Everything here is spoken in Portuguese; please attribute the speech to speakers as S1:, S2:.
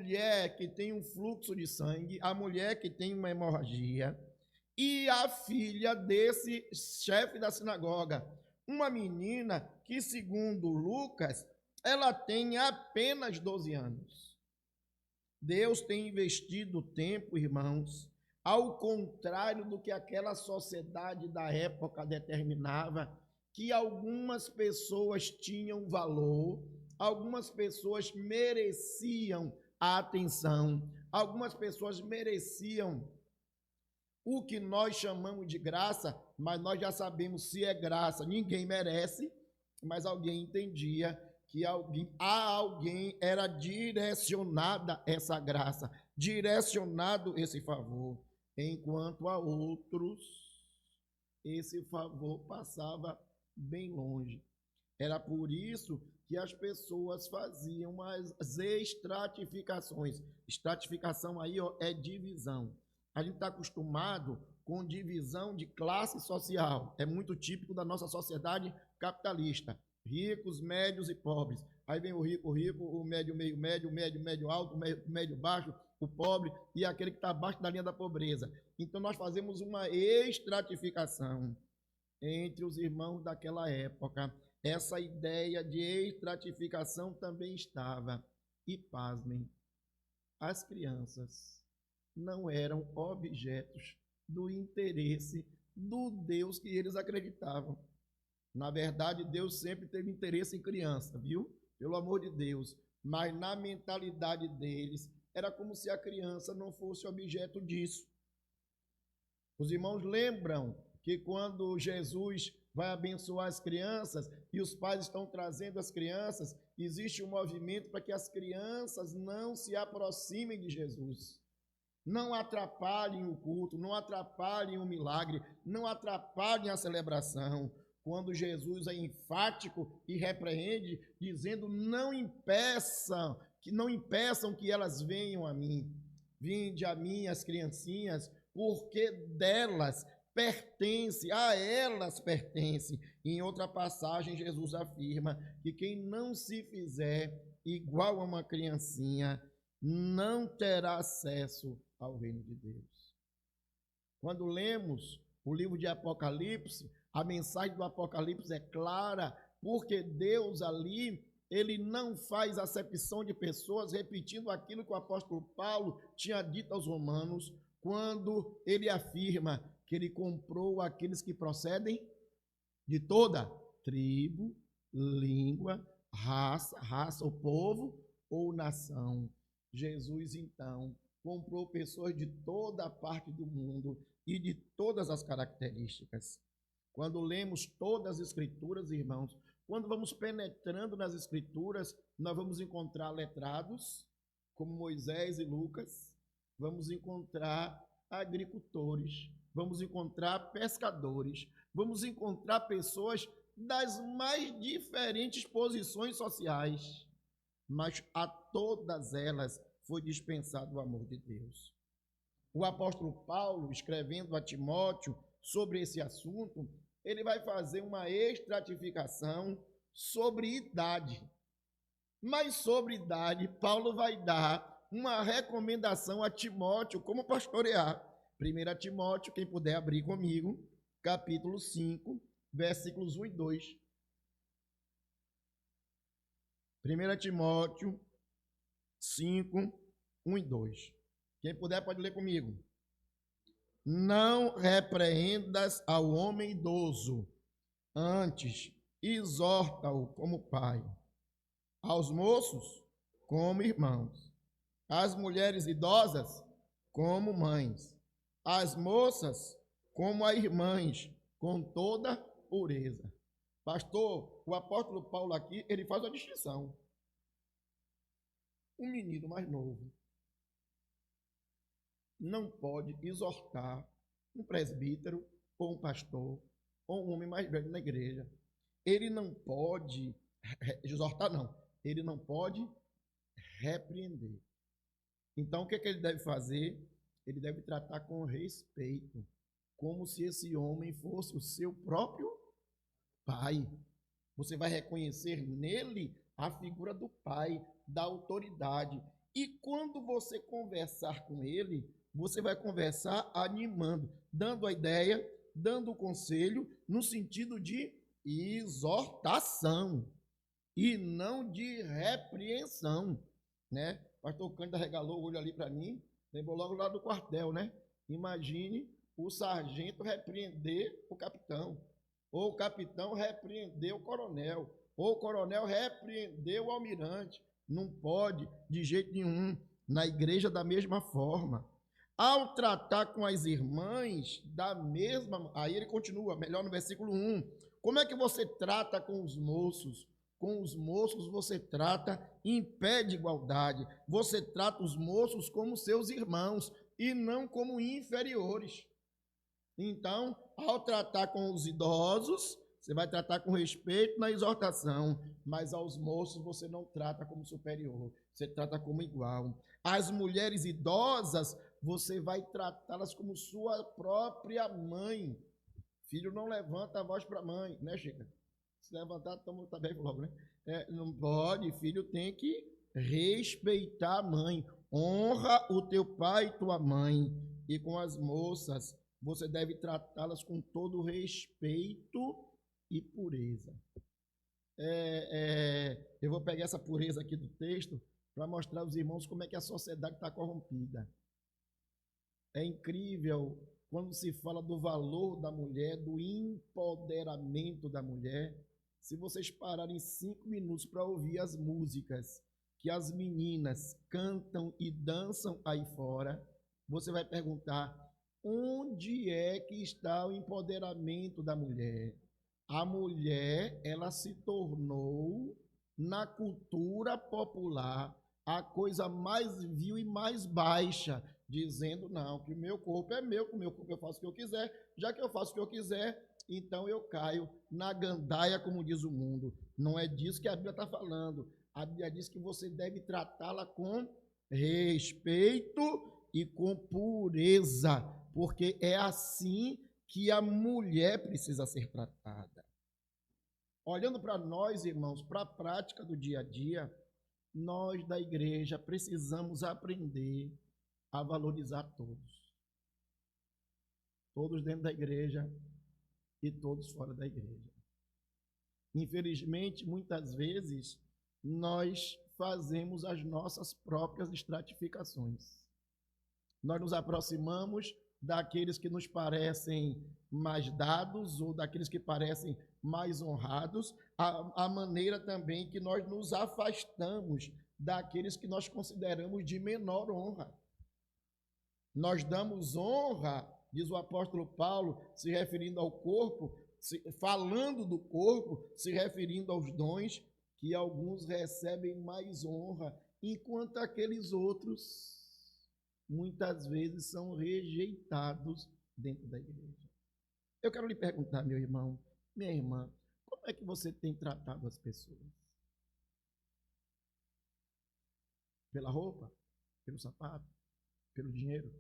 S1: mulher que tem um fluxo de sangue, a mulher que tem uma hemorragia, e a filha desse chefe da sinagoga, uma menina que, segundo Lucas, ela tem apenas 12 anos. Deus tem investido tempo, irmãos, ao contrário do que aquela sociedade da época determinava, que algumas pessoas tinham valor, algumas pessoas mereciam a atenção, algumas pessoas mereciam o que nós chamamos de graça, mas nós já sabemos se é graça. Ninguém merece, mas alguém entendia que a alguém era direcionada essa graça, direcionado esse favor, enquanto a outros esse favor passava bem longe. Era por isso que as pessoas faziam as estratificações. Estratificação aí, ó, é divisão. A gente está acostumado com divisão de classe social. É muito típico da nossa sociedade capitalista. Ricos, médios e pobres. Aí vem o rico, o médio, meio médio, o médio, médio alto, o médio baixo, o pobre e aquele que está abaixo da linha da pobreza. Então nós fazemos uma estratificação entre os irmãos daquela época. Essa ideia de estratificação também estava. E pasmem, as crianças não eram objetos do interesse do Deus que eles acreditavam. Na verdade, Deus sempre teve interesse em criança, viu? Pelo amor de Deus. Mas na mentalidade deles, era como se a criança não fosse objeto disso. Os irmãos lembram que quando Jesus vai abençoar as crianças e os pais estão trazendo as crianças, existe um movimento para que as crianças não se aproximem de Jesus. Não atrapalhem o culto, não atrapalhem o milagre, não atrapalhem a celebração. Quando Jesus é enfático e repreende, dizendo: não impeçam que elas venham a mim. Vinde a mim as criancinhas, porque delas pertence, a elas pertence. Em outra passagem, Jesus afirma que quem não se fizer igual a uma criancinha não terá acesso ao reino de Deus. Quando lemos o livro de Apocalipse, a mensagem do Apocalipse é clara, porque Deus ali, ele não faz acepção de pessoas, repetindo aquilo que o apóstolo Paulo tinha dito aos romanos, quando ele afirma que ele comprou aqueles que procedem de toda tribo, língua, raça ou povo ou nação. Jesus, então, comprou pessoas de toda a parte do mundo e de todas as características. Quando lemos todas as escrituras, irmãos, quando vamos penetrando nas escrituras, nós vamos encontrar letrados, como Moisés e Lucas, vamos encontrar agricultores, vamos encontrar pescadores, vamos encontrar pessoas das mais diferentes posições sociais, mas a todas elas foi dispensado o amor de Deus. O apóstolo Paulo, escrevendo a Timóteo sobre esse assunto, ele vai fazer uma estratificação sobre idade. Mas sobre idade, Paulo vai dar uma recomendação a Timóteo como pastorear. 1 Timóteo, quem puder abrir comigo, capítulo 5, versículos 1 e 2. 1 Timóteo 5, 1 e 2. Quem puder pode ler comigo. Não repreendas ao homem idoso, antes exorta-o como pai, aos moços como irmãos, às mulheres idosas como mães, às moças como a irmãs, com toda pureza. Pastor, o apóstolo Paulo aqui, ele faz a distinção. Um menino mais novo não pode exortar um presbítero ou um pastor ou um homem mais velho na igreja. Ele não pode exortar, não. Ele não pode repreender. Então, o que ele deve fazer? Ele deve tratar com respeito, como se esse homem fosse o seu próprio pai. Você vai reconhecer nele a figura do pai, da autoridade. E quando você conversar com ele, você vai conversar animando, dando a ideia, dando o conselho, no sentido de exortação e não de repreensão, né? O pastor Cândido regalou o olho ali para mim, lembrou logo lá do quartel, né? Imagine o sargento repreender o capitão, ou o capitão repreender o coronel, ou o coronel repreender o almirante. Não pode, de jeito nenhum, na igreja da mesma forma. Ao tratar com as irmãs da mesma... Aí ele continua, melhor no versículo 1. Como é que você trata com os moços? Com os moços você trata em pé de igualdade. Você trata os moços como seus irmãos e não como inferiores. Então, ao tratar com os idosos, você vai tratar com respeito na exortação, mas aos moços você não trata como superior, você trata como igual. As mulheres idosas, você vai tratá-las como sua própria mãe. Filho não levanta a voz para a mãe, né, Chica? Se levantar, toma tá bem logo, né? Não pode, filho tem que respeitar a mãe. Honra o teu pai e tua mãe. E com as moças, você deve tratá-las com todo respeito e pureza. Eu vou pegar essa pureza aqui do texto para mostrar aos irmãos como é que a sociedade está corrompida. É incrível quando se fala do valor da mulher, do empoderamento da mulher. Se vocês pararem 5 minutos para ouvir as músicas que as meninas cantam e dançam aí fora, você vai perguntar: onde é que está o empoderamento da mulher? A mulher, ela se tornou, na cultura popular, a coisa mais vil e mais baixa, dizendo, não, que o meu corpo é meu, com o meu corpo eu faço o que eu quiser, já que eu faço o que eu quiser, então eu caio na gandaia, como diz o mundo. Não é disso que a Bíblia está falando. A Bíblia diz que você deve tratá-la com respeito e com pureza, porque é assim que a mulher precisa ser tratada. Olhando para nós, irmãos, para a prática do dia a dia, nós da igreja precisamos aprender a valorizar todos. Todos dentro da igreja e todos fora da igreja. Infelizmente, muitas vezes, nós fazemos as nossas próprias estratificações. Nós nos aproximamos daqueles que nos parecem mais dados ou daqueles que parecem mais honrados, a maneira também que nós nos afastamos daqueles que nós consideramos de menor honra. Nós damos honra, diz o apóstolo Paulo, se referindo ao corpo, falando do corpo, se referindo aos dons, que alguns recebem mais honra, enquanto aqueles outros muitas vezes são rejeitados dentro da igreja. Eu quero lhe perguntar, meu irmão, minha irmã, como é que você tem tratado as pessoas? Pela roupa? Pelo sapato? Pelo dinheiro?